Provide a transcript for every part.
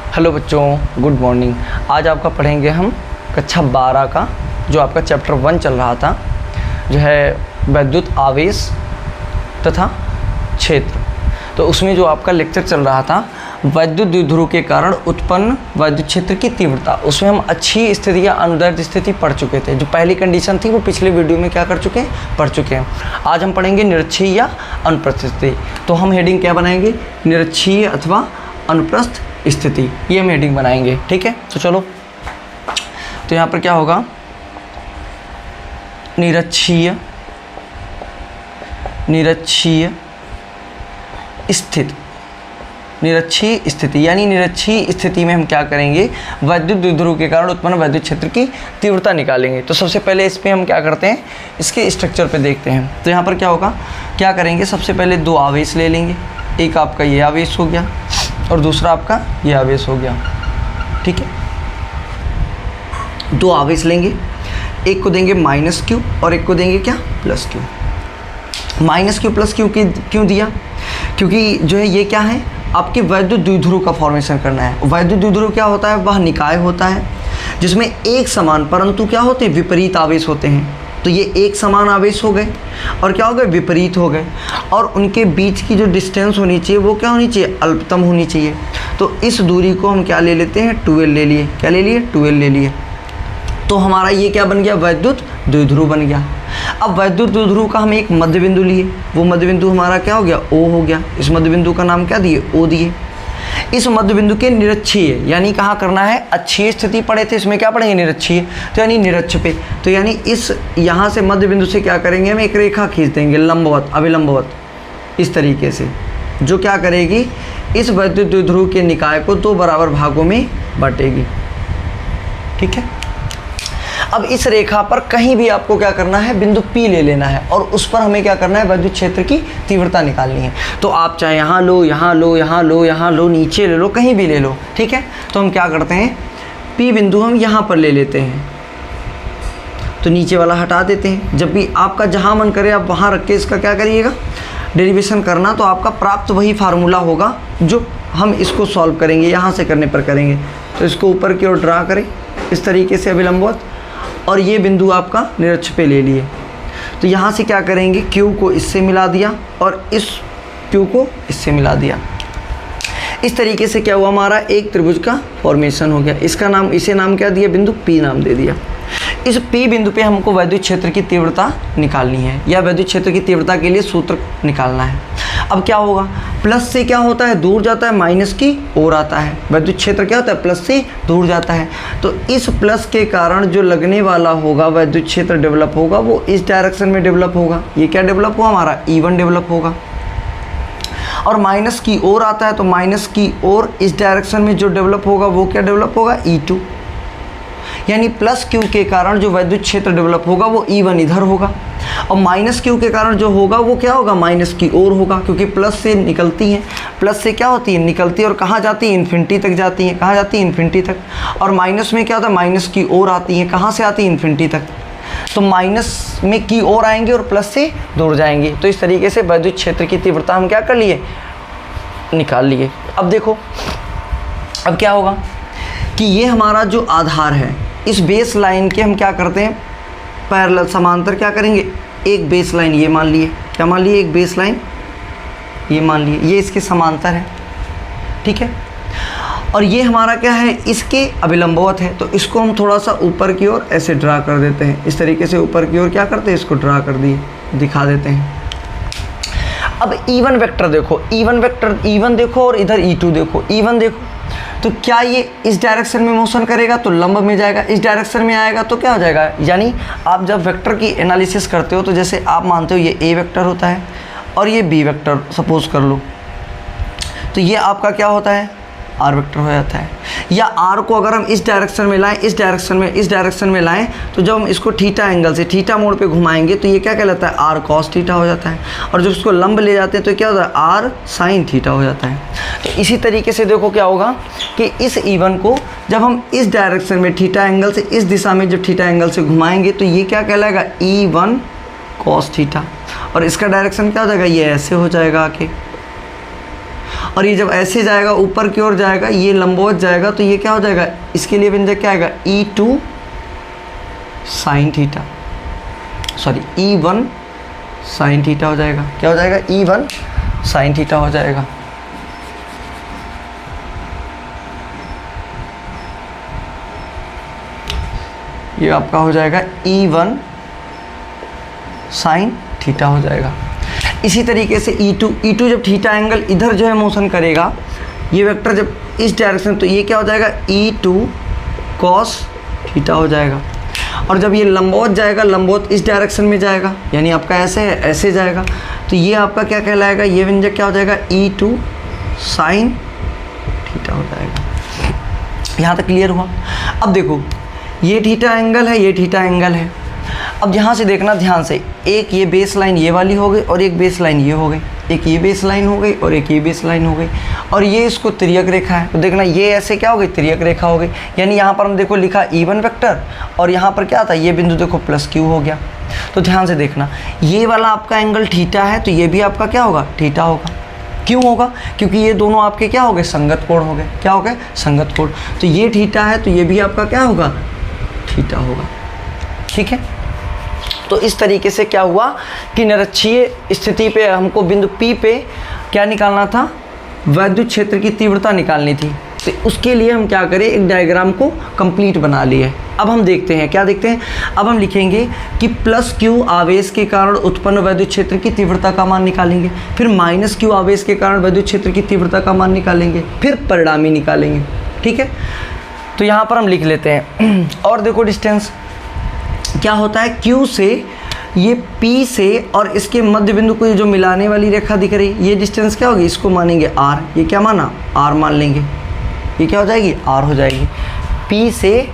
Hello बच्चों, good morning. आज आपका पढ़ेंगे हम कक्षा 12 का जो आपका चैप्टर 1 चल रहा था, जो है वैद्युत आवेश तथा क्षेत्र। तो उसमें जो आपका लेक्चर चल रहा था वैद्युत द्विध्रुव के कारण उत्पन्न वैद्युत क्षेत्र की तीव्रता, उसमें हम अच्छी स्थिति या अनुदैर्ध्य स्थिति पढ़ चुके थे। जो पहली कंडीशन थी वो पिछले वीडियो में क्या कर चुके हैं, पढ़ चुके हैं। आज हम पढ़ेंगे निरक्षीय या अनुप्रस्थ स्थिति। तो हम हेडिंग क्या बनाएंगे, निरक्षीय अथवा अनुप्रस्थ स्थिति, ये हम हेडिंग बनाएंगे। ठीक है, तो चलो। तो यहाँ पर क्या होगा, निरक्षीय स्थिति, निरक्षीय स्थिति यानी निरक्षीय स्थिति में हम क्या करेंगे, वैद्युत द्विध्रुव के कारण उत्पन्न वैद्युत क्षेत्र की तीव्रता निकालेंगे। तो सबसे पहले इस पे हम क्या करते हैं, इसके स्ट्रक्चर पे देखते हैं। तो यहाँ पर क्या होगा, क्या करेंगे, सबसे पहले दो आवेश ले लेंगे। एक आपका ये आवेश हो गया और दूसरा आपका ये आवेश हो गया। ठीक है, दो आवेश लेंगे, एक को देंगे -q और एक को देंगे क्या, +q। -q +q क्यों दिया, क्योंकि जो है ये क्या है, आपके वैद्युत द्विध्रुव का फॉर्मेशन करना है। वैद्युत द्विध्रुव क्या होता है, वह निकाय होता है जिसमें एक समान परंतु क्या होते हैं, विपरीत आवेश होते हैं। तो ये एक समान आवेश हो गए और क्या हो गए, विपरीत हो गए, और उनके बीच की जो डिस्टेंस होनी चाहिए वो क्या होनी चाहिए, अल्पतम होनी चाहिए। तो इस दूरी को हम क्या ले लेते हैं, 12 ले लिए। क्या ले लिए, 12 ले लिए। तो हमारा ये क्या बन गया, वैद्युत द्विध्रुव बन गया। अब वैद्युत द्विध्रुव का हम एक मध्य बिंदु लिए, वो मध्य बिंदु हमारा क्या हो गया, O हो गया। इस मध्य बिंदु का नाम क्या दिए, O दिए। इस मध्य बिंदु के निरक्षीय यानी कहाँ करना है, अक्षीय स्थिति पढ़े थे, इसमें क्या पढ़ेंगे, निरक्षीय। तो यानी निरक्ष पे, तो यानी इस यहाँ से मध्य बिंदु से क्या करेंगे, हम एक रेखा खींच देंगे लंबवत अभिलंबवत, इस तरीके से, जो क्या करेगी, इस वैद्युत द्विध्रुव के निकाय को दो बराबर भागों में बांटेगी। ठीक है, अब इस रेखा पर कहीं भी आपको क्या करना है, बिंदु P ले लेना है और उस पर हमें क्या करना है, वैद्युत क्षेत्र की तीव्रता निकालनी है। तो आप चाहे यहाँ लो, यहाँ लो, यहाँ लो, यहाँ लो, नीचे ले लो, कहीं भी ले लो। ठीक है, तो हम क्या करते हैं, P बिंदु हम यहाँ पर ले लेते हैं, तो नीचे वाला हटा देते हैं। जब भी आपका जहाँ मन करे आप वहाँ रख के इसका क्या करिएगा, डेरिवेशन करना। तो आपका प्राप्त वही फार्मूला होगा जो हम इसको सॉल्व करेंगे, यहाँ से करने पर करेंगे। तो इसको ऊपर की ओर ड्रा करें इस तरीके से अभिलंबवत, और ये बिंदु आपका निरक्ष पे ले लिए। तो यहाँ से क्या करेंगे, Q को इससे मिला दिया और इस Q को इससे मिला दिया। इस तरीके से क्या हुआ, हमारा एक त्रिभुज का फॉर्मेशन हो गया। इसका नाम, इसे नाम क्या दिया, बिंदु P नाम दे दिया। इस P बिंदु पे हमको वैद्युत क्षेत्र की तीव्रता निकालनी है, या वैद्युत क्षेत्र की तीव्रता के लिए सूत्र निकालना है। अब क्या होगा, प्लस से क्या होता है, दूर जाता है, माइनस की ओर आता है। वैद्युत क्षेत्र क्या होता है, प्लस से दूर जाता है। तो इस प्लस के कारण जो लगने वाला होगा वैद्युत क्षेत्र डेवलप होगा, वो इस डायरेक्शन में डेवलप होगा। ये क्या डेवलप हुआ, हमारा E1 डेवलप होगा। और माइनस की ओर आता है, तो माइनस की ओर इस डायरेक्शन में जो डेवलप होगा वो क्या डेवलप होगा, E2। यानी +q के कारण जो वैद्युत क्षेत्र डेवलप होगा वो E1 इधर होगा, और -q के कारण जो होगा वो क्या होगा, माइनस की ओर होगा। क्योंकि प्लस से निकलती हैं, प्लस से क्या होती है, निकलती है, और कहाँ जाती है, इन्फिनिटी तक जाती हैं। कहाँ जाती है, इन्फिनिटी तक। और माइनस में क्या होता है, माइनस की ओर आती हैं, कहाँ से आती है, इन्फिनिटी तक। तो माइनस में की ओर आएंगे और प्लस से दूर जाएंगे। तो इस तरीके से वैद्युत क्षेत्र की तीव्रता हम क्या कर लिए, निकाल लिए। अब देखो, अब क्या होगा कि ये हमारा जो आधार है, इस बेस लाइन के हम क्या करते हैं, पैरेलल समांतर क्या करेंगे, एक बेस लाइन ये मान लिए, क्या मान लिए, एक बेस लाइन ये मान लिए, ये इसके समांतर है। ठीक है, और ये हमारा क्या है, इसके अभिलंबवत है। तो इसको हम थोड़ा सा ऊपर की ओर ऐसे ड्रा कर देते हैं, इस तरीके से ऊपर की ओर क्या करते हैं, इसको ड्रा कर दिए, दिखा देते हैं। अब E1 वेक्टर देखो, E1 वेक्टर, E1 देखो और इधर E2 देखो। E1 देखो तो क्या ये इस डायरेक्शन में मोशन करेगा तो लंब में जाएगा, इस डायरेक्शन में आएगा तो क्या हो जाएगा। यानी आप जब वेक्टर की एनालिसिस करते हो तो जैसे आप मानते हो ये A वेक्टर होता है और ये B वेक्टर सपोज कर लो, तो ये आपका क्या होता है, R वेक्टर हो जाता है। या R को अगर हम इस डायरेक्शन में लाएं, इस डायरेक्शन में लाएं, तो जब हम इसको थीटा एंगल से थीटा मोड़ पे घुमाएंगे तो ये क्या कहलाता है, R cos थीटा हो जाता है। और जब इसको लंब ले जाते हैं तो क्या होता है, R sin थीटा हो जाता है। तो इसी तरीके से देखो क्या होगा कि इस E1 को जब हम इस डायरेक्शन में थीटा एंगल से, इस दिशा में जब थीटा एंगल से घुमाएंगे तो ये क्या कहलाएगा, E1 cos थीटा। और इसका डायरेक्शन क्या हो जाएगा, ये ऐसे हो जाएगा आके। और ये जब ऐसे जाएगा ऊपर की ओर जाएगा, ये लंबवत जाएगा, तो ये क्या हो जाएगा, इसके लिए व्यंजक क्या आएगा, E2 sine theta, sorry E1 sine theta हो जाएगा। क्या हो जाएगा, E1 साइन थीटा हो जाएगा। ये आपका हो जाएगा E1 साइन थीटा हो जाएगा। इसी तरीके से E2 जब थीटा एंगल इधर जो है मोशन करेगा, ये वेक्टर जब इस डायरेक्शन, तो ये क्या हो जाएगा, E2 कॉस थीटा हो जाएगा। और जब ये लंबवत जाएगा, लंबवत इस डायरेक्शन में जाएगा, यानी आपका ऐसे है, ऐसे जाएगा, तो ये आपका क्या कहलाएगा, ये व्यंजक क्या हो जाएगा, E2 साइन थीटा हो जाएगा। यहाँ तक क्लियर हुआ। अब देखो ये थीटा एंगल है, ये थीटा एंगल है। अब यहाँ से देखना ध्यान से, एक ये बेस लाइन ये वाली हो गई और एक बेस लाइन ये हो गई, एक ये बेस लाइन हो गई और एक ये बेस लाइन हो गई, और ये इसको तिर्यक रेखा है। तो देखना ये ऐसे क्या हो गई, तिर्यक रेखा हो गई। यानी यहाँ पर हम देखो लिखा E1 वेक्टर, और यहाँ पर क्या था, ये बिंदु देखो प्लस Q हो गया। तो ध्यान से देखना, ये वाला आपका एंगल थीटा है, तो ये भी आपका क्या होगा, थीटा होगा। क्यों होगा, क्योंकि ये दोनों आपके क्या हो गए, संगत कोण हो गए। क्या हो गए, संगत कोण। तो ये थीटा है, तो ये भी आपका क्या होगा, थीटा होगा। ठीक है, तो इस तरीके से क्या हुआ कि निरक्षीय स्थिति पे हमको बिंदु P पे क्या निकालना था, वैद्युत क्षेत्र की तीव्रता निकालनी थी। तो उसके लिए हम क्या करें, एक डायग्राम को कंप्लीट बना लिए। अब हम देखते हैं, क्या देखते हैं, अब हम लिखेंगे कि प्लस Q आवेश के कारण उत्पन्न वैद्युत क्षेत्र की तीव्रता का मान निकालेंगे, फिर माइनस Q आवेश के कारण वैद्युत क्षेत्र की तीव्रता का मान निकालेंगे, फिर परिणामी निकालेंगे। ठीक है, तो यहाँ पर हम लिख लेते हैं। और देखो डिस्टेंस क्या होता है, Q से ये P से और इसके मध्य बिंदु को ये जो मिलाने वाली रेखा दिख रही है, ये डिस्टेंस क्या होगी, इसको मानेंगे R। ये क्या माना, R मान लेंगे। ये क्या हो जाएगी, R हो जाएगी। P से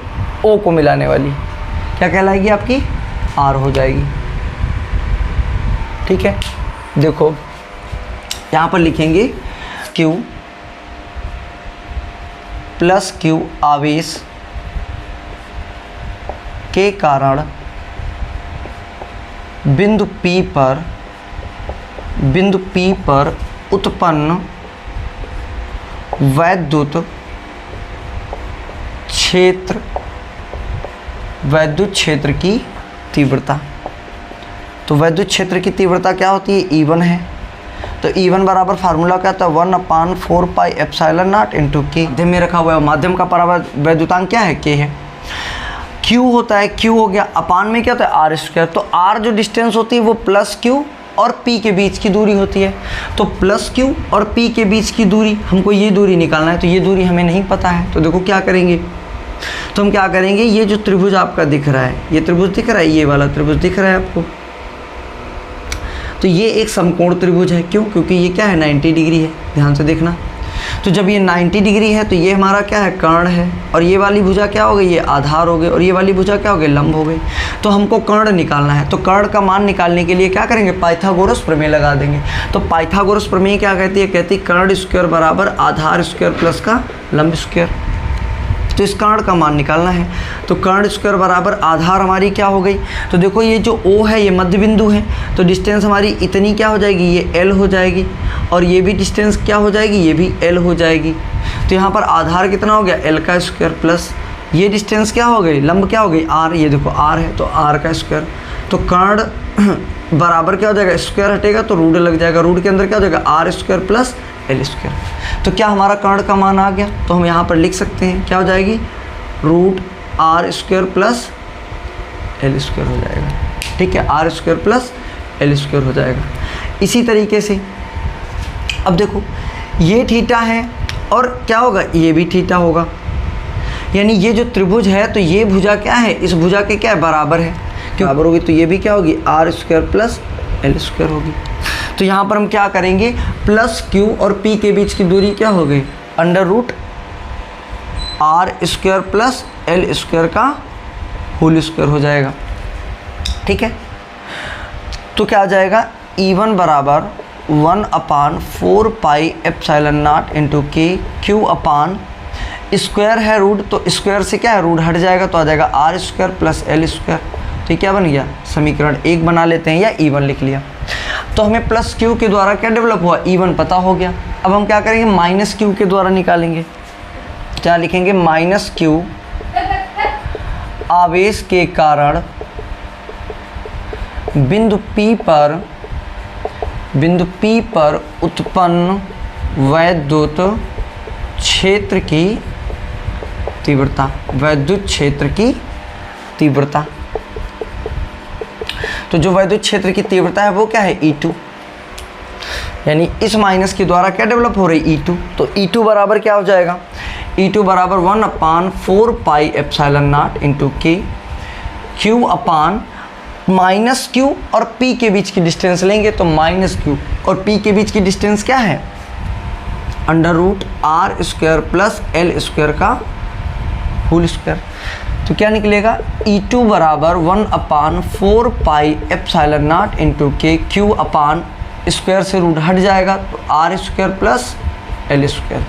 O को मिलाने वाली क्या कहलाएगी, आपकी R हो जाएगी। ठीक है, देखो यहाँ पर लिखेंगे Q प्लस Q आवेश के कारण बिंदु P पर उत्पन्न वैद्युत क्षेत्र की तीव्रता। तो वैद्युत क्षेत्र की तीव्रता क्या होती है, E1 है। तो E1 बराबर फार्मूला क्या था, 1/4 pi epsilon not into K। मध्यम में रखा हुआ है, माध्यम का परावर्त वैद्युतांक क्या है, K है। Q होता है, Q हो गया, अपान में क्या होता है, R स्क्वायर। तो R जो डिस्टेंस होती है वो प्लस Q और P के बीच की दूरी होती है। तो प्लस Q और P के बीच की दूरी, हमको ये दूरी निकालना है, तो ये दूरी हमें नहीं पता है। तो देखो क्या करेंगे, तो हम क्या करेंगे, ये जो त्रिभुज आपका दिख रहा है, ये त्रिभुज दिख रहा है, ये वाला त्रिभुज दिख रहा है आपको, तो ये एक समकोण त्रिभुज है। क्यों, क्योंकि ये क्या है, 90 डिग्री है। ध्यान से देखना, तो जब ये 90 डिग्री है तो ये हमारा क्या है, कर्ण है, और ये वाली भुजा क्या हो गई, ये आधार हो गई, और ये वाली भुजा क्या हो गई, लंब हो गई। तो हमको कर्ण निकालना है, तो कर्ण का मान निकालने के लिए क्या करेंगे, पाइथागोरस प्रमेय लगा देंगे। तो पाइथागोरस प्रमेय क्या कहती है, कहती है कर्ण स्क्वायर बराबर आधार स्क्वायर प्लस का लंब स्क्वायर। तो इस कर्ण का मान निकालना है, तो कर्ण स्क्वायर बराबर आधार हमारी क्या हो गई, तो देखो ये जो O है ये मध्य बिंदु है, तो डिस्टेंस हमारी इतनी क्या हो जाएगी, ये L हो जाएगी, और ये भी डिस्टेंस क्या हो जाएगी, ये भी L हो जाएगी। तो यहाँ पर आधार कितना हो गया, L का स्क्वायर प्लस ये डिस्टेंस क्या हो गई, लंब क्या हो गई, R। ये देखो R है, तो R का स्क्वायर। तो कर्ण बराबर क्या हो जाएगा, स्क्वायर हटेगा तो रूट लग जाएगा, रूट के अंदर क्या हो जाएगा, R square plus L square. तो क्या हमारा कर्ण का मान आ गया, तो हम यहाँ पर लिख सकते हैं, क्या हो जाएगी, root R square plus L square हो जाएगा। ठीक है, R square plus L square हो जाएगा। इसी तरीके से अब देखो ये थीटा है, और क्या होगा, ये भी थीटा होगा, यानी ये जो त्रिभुज है, तो ये भुजा क्या है, इस भुजा के क्या है, बराबर है। क्यों बराबर होगी, तो ये भी क्या होगी, R square plus L square होगी। तो यहाँ पर हम क्या करेंगे, प्लस Q और P के बीच की दूरी क्या हो गई, under root R square plus L square का होल स्क्वायर हो जाएगा। ठीक है, तो क्या आ जाएगा, E1 बराबर 1/4 pi epsilon not into K। Q upon square है रूट, तो स्क्वायर से क्या है, रूट हट जाएगा, तो आ जाएगा R square plus L square. तो ये क्या बन गया, समीकरण 1 बना लेते हैं, या E1 लिख लिया। तो हमें प्लस क्यू के द्वारा क्या डेवलप हुआ, E1 पता हो गया। अब हम क्या करेंगे, माइनस क्यू के द्वारा निकालेंगे। क्या लिखेंगे, माइनस क्यू आवेश के कारण बिंदु P पर उत्पन्न वैद्युत क्षेत्र की तीव्रता, वैद्युत क्षेत्र की तीव्रता। तो जो वैद्युत क्षेत्र की तीव्रता है वो क्या है, E2, यानी इस माइनस के द्वारा क्या डेवलप हो रही, E2। तो E2 बराबर क्या हो जाएगा, E2 बराबर 1/4 पाई एप्सिलॉन नॉट इंटू के, Q अपान माइनस Q और P के बीच की डिस्टेंस लेंगे तो माइनस Q और P के बीच की डिस्टेंस क्या है, √R² प्लस L² का होल स्क्वायर। तो क्या निकलेगा, E2 बराबर 1/4 पाई एप्सिलॉन नॉट इंटू के, Q अपान स्क्वायर से रूट हट जाएगा तो R² प्लस L²।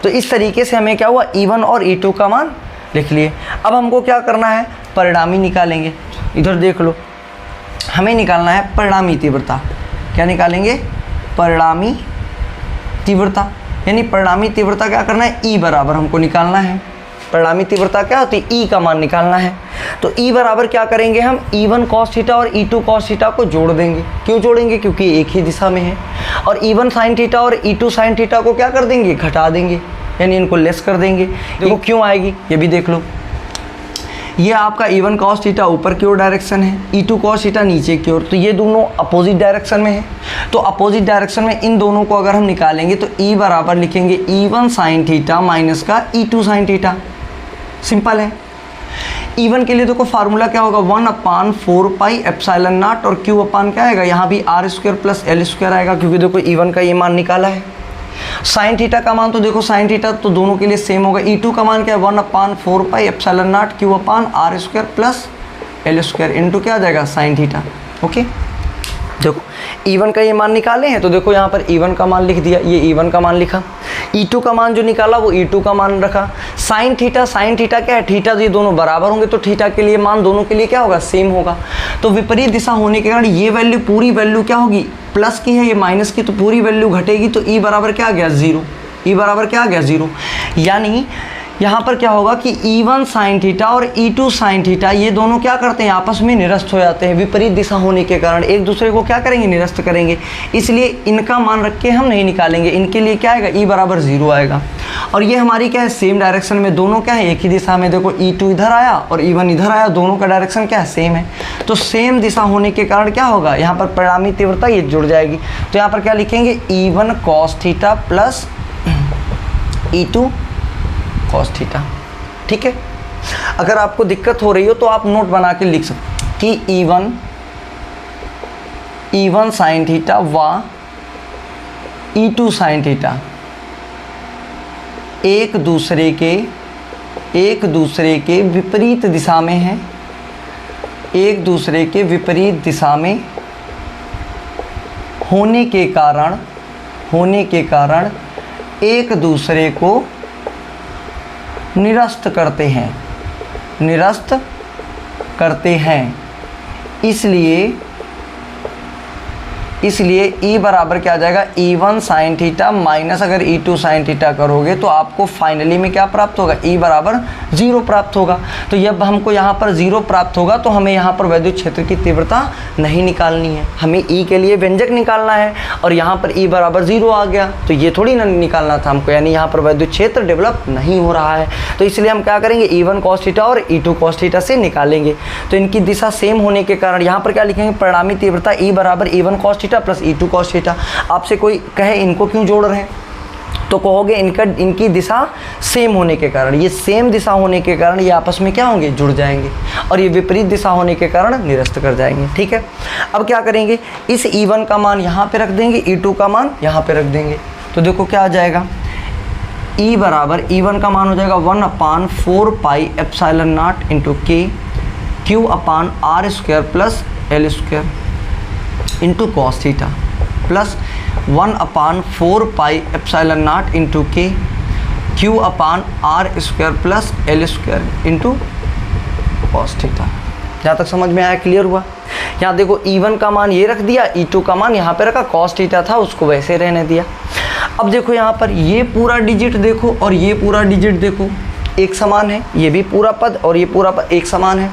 तो इस तरीके से हमें क्या हुआ, E1 और E2 का मान लिख लिए। अब हमको क्या करना है, परिणामी निकालेंगे। इधर देख लो, हमें निकालना है परिणामी तीव्रता। क्या निकालेंगे, परिणामी तीव्रता, यानी परिणामी तीव्रता क्या करना है, E बराबर हमको निकालना है। परिणामी तीव्रता क्या होती है, E का मान निकालना है। तो E बराबर क्या करेंगे हम, E1 cos थीटा और E2 cos थीटा को जोड़ देंगे। क्यों जोड़ेंगे, क्योंकि एक ही दिशा में है। और E1 sin थीटा और E2 sin थीटा को क्या कर देंगे, घटा देंगे, यानी इनको लेस कर देंगे। देखो क्यों आएगी, ये भी देख लो। ये आपका E1 cos थीटा ऊपर की ओर डायरेक्शन है, E2 cos थीटा नीचे की ओर, तो ये दोनों अपोजिट डायरेक्शन में है। तो अपोजिट डायरेक्शन में इन दोनों को अगर हम निकालेंगे तो E बराबर लिखेंगे E1 sin थीटा माइनस का E2 sin थीटा। सिंपल है। E1 के लिए देखो फार्मूला क्या होगा, 1/4 पाई एप्सिलॉन नॉट और Q अपान क्या आएगा, यहाँ भी R² प्लस L² आएगा, क्योंकि देखो E1 का ये मान निकाला है। साइन थीटा का मान तो देखो साइन थीटा तो दोनों के लिए सेम होगा। E2 का मान क्या है, 1/4 pi epsilon not Q upon R² plus L² into क्या आ जाएगा, साइन थीटा। ओके, देखो E1 का ये मान निकाले हैं तो देखो यहाँ पर E1 का मान लिख दिया, ये E1 का मान लिखा। E2 का मान जो निकाला वो E2 का मान रखा। साइन थीटा क्या है, थीटा ये दोनों बराबर होंगे तो थीटा के लिए मान दोनों के लिए क्या होगा, सेम होगा। तो विपरीत दिशा होने के कारण ये वैल्यू, पूरी वैल्यू क्या होगी, प्लस की है, ये माइनस की, तो पूरी वैल्यू घटेगी। तो E बराबर क्या आ गया, 0। E बराबर क्या आ गया, 0। यानी यहाँ पर क्या होगा कि E1 sin थीटा और E2 sin थीटा ये दोनों क्या करते हैं, आपस में निरस्त हो जाते हैं। विपरीत दिशा होने के कारण एक दूसरे को क्या करेंगे, निरस्त करेंगे। इसलिए इनका मान रख के हम नहीं निकालेंगे, इनके लिए क्या आएगा, E बराबर 0 आएगा। और ये हमारी क्या है, सेम डायरेक्शन में, दोनों क्या है, एक ही दिशा में। देखो E2 इधर आया और E1 इधर आया, दोनों का डायरेक्शन क्या है, सेम है। तो सेम दिशा होने के कारण क्या होगा, यहाँ पर परिणामी तीव्रता ये जुड़ जाएगी। तो यहाँ पर क्या लिखेंगे, E1 cos theta plus E2 cos theta. ठीक है, अगर आपको दिक्कत हो रही हो तो आप नोट बना के लिख सकते कि E1 sin थीटा व E2 sin थीटा एक दूसरे के विपरीत दिशा में है, एक दूसरे के विपरीत दिशा में होने के कारण एक दूसरे को निरस्त करते हैं। इसलिए E बराबर क्या आ जाएगा, E1 sin थीटा माइनस अगर E2 sin थीटा करोगे तो आपको फाइनली में क्या प्राप्त होगा, E बराबर 0 प्राप्त होगा। तो जब हमको यहाँ पर 0 प्राप्त होगा तो हमें यहाँ पर वैद्युत क्षेत्र की तीव्रता नहीं निकालनी है, हमें E के लिए व्यंजक निकालना है। और यहाँ पर E बराबर 0 आ गया तो ये थोड़ी ना निकालना था हमको, यानी यहाँ पर वैद्युत क्षेत्र डेवलप नहीं हो रहा है। तो इसलिए हम क्या करेंगे, E1 cos थीटा और E2 cos थीटा से निकालेंगे। तो इनकी दिशा सेम होने के कारण यहाँ पर क्या लिखेंगे, परिणामी तीव्रता E बराबर E1 cos theta plus E2 cos theta. आपसे कोई कहे इनको क्यों जोड़ रहे हैं, तो कहोगे इनकी दिशा सेम होने के कारण, ये सेम दिशा होने के कारण ये आपस में क्या होंगे, जुड़ जाएंगे। और ये विपरीत दिशा होने के कारण निरस्त कर जाएंगे। ठीक है, अब क्या करेंगे, इस E1 का मान यहाँ पे रख देंगे, E2 का मान यहाँ पे रख देंगे। तो देखो क्या आ जाएगा, E बराबर E1 का मान हो जाएगा 1/4 पाई एप्सिलॉन नॉट इंटू के, Q upon R² plus L² into cos theta plus 1/4 pi epsilon not into के, Q अपान R² plus L² into cos theta. जहाँ तक समझ में आया, क्लियर हुआ। यहाँ देखो E1 का मान ये रख दिया, E2 का मान यहाँ पे रखा, cos थीटा था उसको वैसे रहने दिया। अब देखो यहाँ पर ये पूरा डिजिट देखो और ये पूरा डिजिट देखो एक समान है, ये भी पूरा पद और ये पूरा पद एक समान है।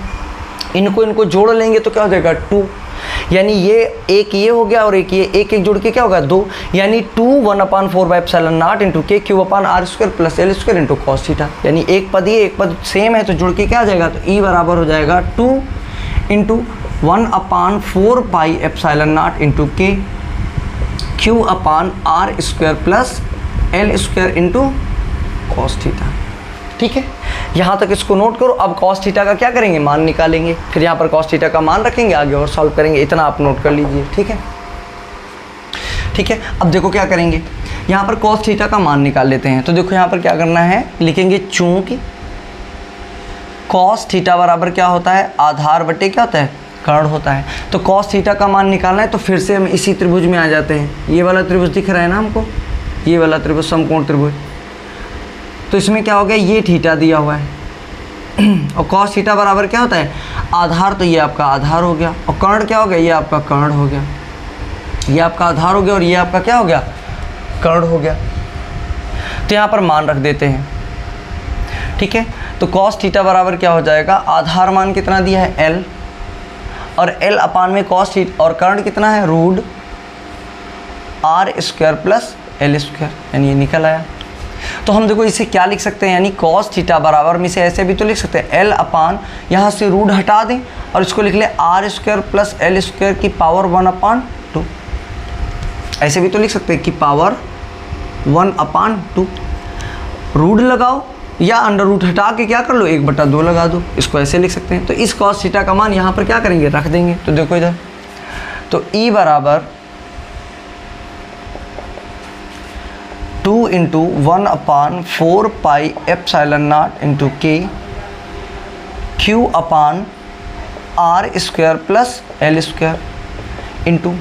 इनको जोड़ लेंगे तो क्या हो जाएगा 2, यानी ये एक ये हो गया और एक ये, एक एक जुड़ के क्या होगा 2, यानी 2 1/4 into K Q upon R square plus L square into cos theta, यानी एक पद ये एक पद सेम है तो जुड़ के क्या आ जाएगा, तो ई बराबर हो जाएगा 2 into 1/4 into K Q upon R square plus L square into cos theta. ठीक है, यहाँ तक इसको नोट करो। अब कॉस थीटा का क्या करेंगे, मान निकालेंगे, फिर यहाँ पर कॉस थीटा का मान रखेंगे, आगे और सॉल्व करेंगे। इतना आप नोट कर लीजिए। ठीक है, ठीक है। अब देखो क्या करेंगे, यहाँ पर कॉस थीटा का मान निकाल लेते हैं। तो देखो यहाँ पर क्या करना है, लिखेंगे चूंकि कॉस थीटा बराबर क्या होता है, आधार बटे क्या होता है, कर्ण होता है। तो कॉस थीटा का मान निकालना है, तो फिर से हम इसी त्रिभुज में आ जाते हैं। ये वाला त्रिभुज दिख रहा है ना हमको, ये वाला त्रिभुज, समकोण त्रिभुज। तो इसमें क्या हो गया, ये थीटा दिया हुआ है और कॉस थीटा बराबर क्या होता है, आधार, तो ये आपका आधार हो गया, और कर्ण क्या हो गया, ये आपका कर्ण हो गया। ये आपका आधार हो गया और ये आपका क्या हो गया, कर्ण हो गया। तो यहाँ पर मान रख देते हैं। ठीक है, तो कॉस थीटा बराबर क्या हो जाएगा, आधार मान कितना दिया है L, और L अपान में कॉस थीटा, और कर्ण कितना है root R square plus L square, यानी ये निकल आया। तो हम देखो इसे क्या लिख सकते हैं, यानी कॉस थीटा बराबर में से ऐसे भी तो लिख सकते हैं L अपान, यहाँ से रूट हटा दें और इसको लिख ले R square plus L square की पावर 1/2। ऐसे भी तो लिख सकते हैं कि पावर 1/2। रूट लगाओ या अंडर रूट हटा के क्या कर लो, 1/2 लगा दो, इसको ऐसे लिख सकते हैं। तो इस कॉस थीटा का मान यहाँ पर क्या करेंगे, रख देंगे। तो देखो इधर, तो E बराबर 2 into 1/4 into K Q upon R square plus L square into,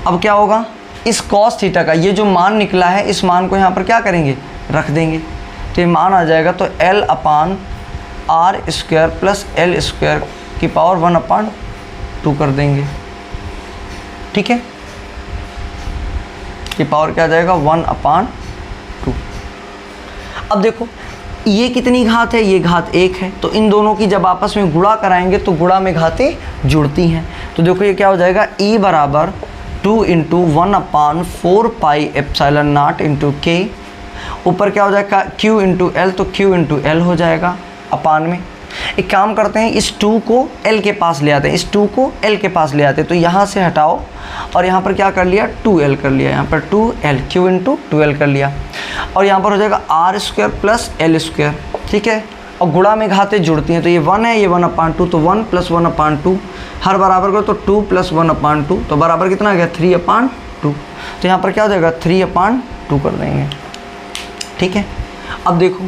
अब क्या होगा, इस कॉस थीटा का ये जो मान निकला है, इस मान को यहाँ पर क्या करेंगे, रख देंगे। तो ये मान आ जाएगा, तो L upon R square plus L square की पावर 1/2 कर देंगे। ठीक है, की पावर क्या आ जाएगा, 1/2। अब देखो ये कितनी घात है, ये घात 1 है, तो इन दोनों की जब आपस में गुणा कराएंगे तो गुणा में घातें जुड़ती हैं। तो देखो ये क्या हो जाएगा, E बराबर 2 इंटू 1/4 इंटू के, ऊपर क्या हो जाएगा Q इंटू एल, तो Q इंटू एल हो जाएगा अपान में। एक काम करते हैं, इस 2 को L के पास ले आते हैं, इस 2 को L के पास ले आते हैं। तो यहाँ से हटाओ और यहाँ पर क्या कर लिया, 2L कर लिया, यहाँ पर 2L, Q इंटू 2L कर लिया, और यहाँ पर हो जाएगा R square plus L square. ठीक है, और गुणा में घातें जुड़ती हैं, तो ये 1 है, ये 1/2, तो 1 + 1/2 हर बराबर करो, तो 2 + 1/2, तो बराबर कितना आ गया, 3/2। तो यहाँ पर क्या हो जाएगा, 3/2 कर देंगे। ठीक है, अब देखो,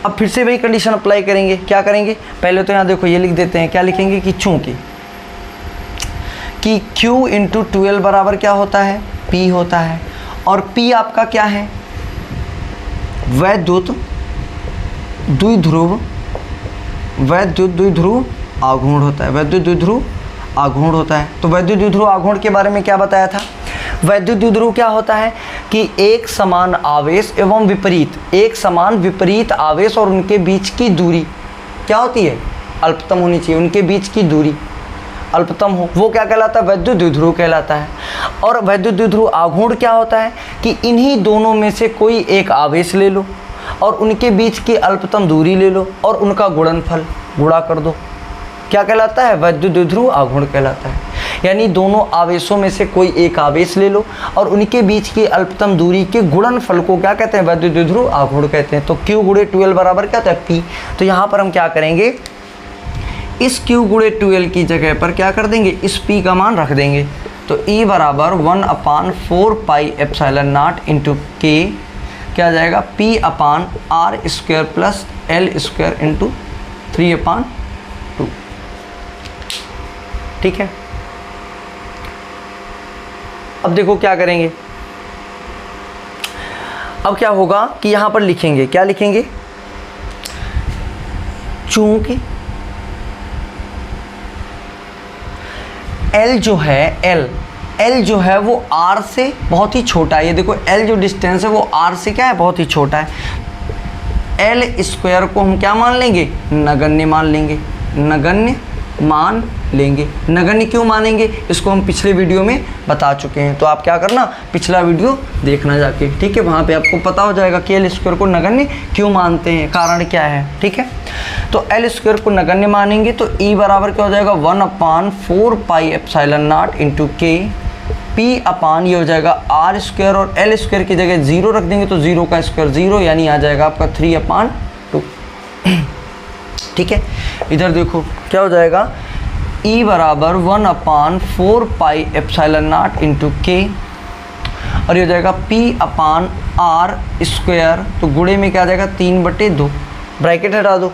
अब फिर से वही कंडीशन अप्लाई करेंगे। क्या करेंगे, पहले तो यहाँ देखो ये लिख देते हैं, क्या लिखेंगे कि चूंकि कि Q इंटू 2L बराबर क्या होता है, P होता है, और P आपका क्या है, वैद्युत द्विध्रुव, वैद्युत द्विध्रुव आघूर्ण होता है, वैद्युत द्विध्रुव आघूर्ण होता है। तो वैद्युत द्विध्रुव आघूर्ण के बारे में क्या बताया था, वैद्युत द्विध्रुव क्या होता है कि एक समान आवेश एवं विपरीत, एक समान विपरीत आवेश और उनके बीच की दूरी क्या होती है, अल्पतम होनी चाहिए, उनके बीच की दूरी अल्पतम हो, वो क्या कहलाता है, वैद्युत द्विध्रुव कहलाता है। और वैद्युत द्विध्रुव आघूर्ण क्या होता है कि इन्हीं दोनों में से कोई एक आवेश ले लो और उनके बीच की अल्पतम दूरी ले लो और उनका गुणनफल गुणा कर दो, क्या कहलाता है, वैद्युत द्विध्रुव आघूर्ण कहलाता है। यानी दोनों आवेशों में से कोई एक आवेश ले लो और उनके बीच की अल्पतम दूरी के गुणनफल को क्या कहते हैं, वैद्युत द्विध्रुव आघूर्ण कहते हैं। तो Q × 2L बराबर क्या होता है, P। तो यहाँ पर हम क्या करेंगे, इस Q × 2L की जगह पर क्या कर देंगे, इस P का मान रख देंगे। तो E बराबर 1/4 इंटू के क्या जाएगा, P/r square plus L square into 3/2। ठीक है, अब देखो क्या करेंगे, अब क्या होगा कि यहाँ पर लिखेंगे, क्या लिखेंगे, चूंकि L जो है L जो है वो R से बहुत ही छोटा है। ये देखो L जो डिस्टेंस है वो R से क्या है, बहुत ही छोटा है। L स्क्वायर को हम क्या मान लेंगे, नगण्य मान लेंगे, नगण्य मान लेंगे। नगण्य क्यों मानेंगे, इसको हम पिछले वीडियो में बता चुके हैं, तो आप क्या करना, पिछला वीडियो देखना जाके, ठीक है, वहाँ पे आपको पता हो जाएगा कि एल स्क्वायर को नगण्य क्यों मानते हैं, कारण क्या है, ठीक है। तो एल स्क्वायर को नगण्य मानेंगे तो ई बराबर क्या हो जाएगा, 1/4 पाई एप्सिलॉन नॉट इंटू के, पी अपान ये हो जाएगा आर स्क्वायर, और एल स्क्वायर की जगह 0 रख देंगे तो 0 का स्क्वायर 0, यानी आ जाएगा आपका 3/2। ठीक है, इधर देखो क्या हो जाएगा, E बराबर 1/4 पाई एप्सिलॉन नॉट इंटू के, और ये हो जाएगा P अपान आर स्क्वायर, तो गुणे में क्या आ जाएगा 3/2, ब्रैकेट हटा दो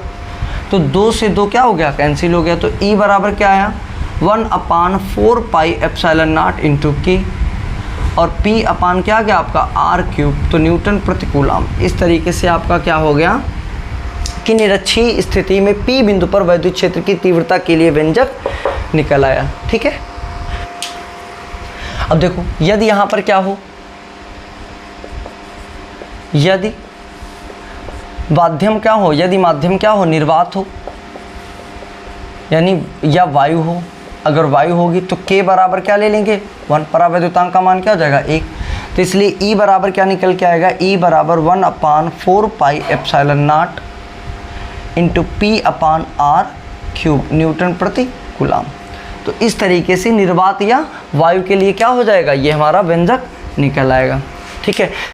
तो 2 से 2 क्या हो गया, कैंसिल हो गया। तो E बराबर क्या आया, 1/4 पाई एप्सिलॉन नॉट इंटू के, और P अपान क्या आ गया आपका R3, तो न्यूटन प्रति कूलम। इस तरीके से आपका क्या हो गया कि निरक्षीय स्थिति में P बिंदु पर वैद्युत क्षेत्र की तीव्रता के लिए व्यंजक निकल आया। ठीक है, अब देखो यदि यहाँ पर क्या हो, यदि माध्यम क्या हो, यदि माध्यम क्या हो, निर्वात हो, यानी या वायु हो, अगर वायु होगी तो K बराबर क्या ले लेंगे 1, परावैद्युतांक का मान क्या हो जाएगा 1, तो इसलिए E बराबर क्या निकल के आएगा, E बराबर 1/4 pi epsilon not into P upon R3 Newton प्रति कूलम। तो इस तरीके से निर्वात या वायु के लिए क्या हो जाएगा, ये हमारा व्यंजक निकल आएगा। ठीक है।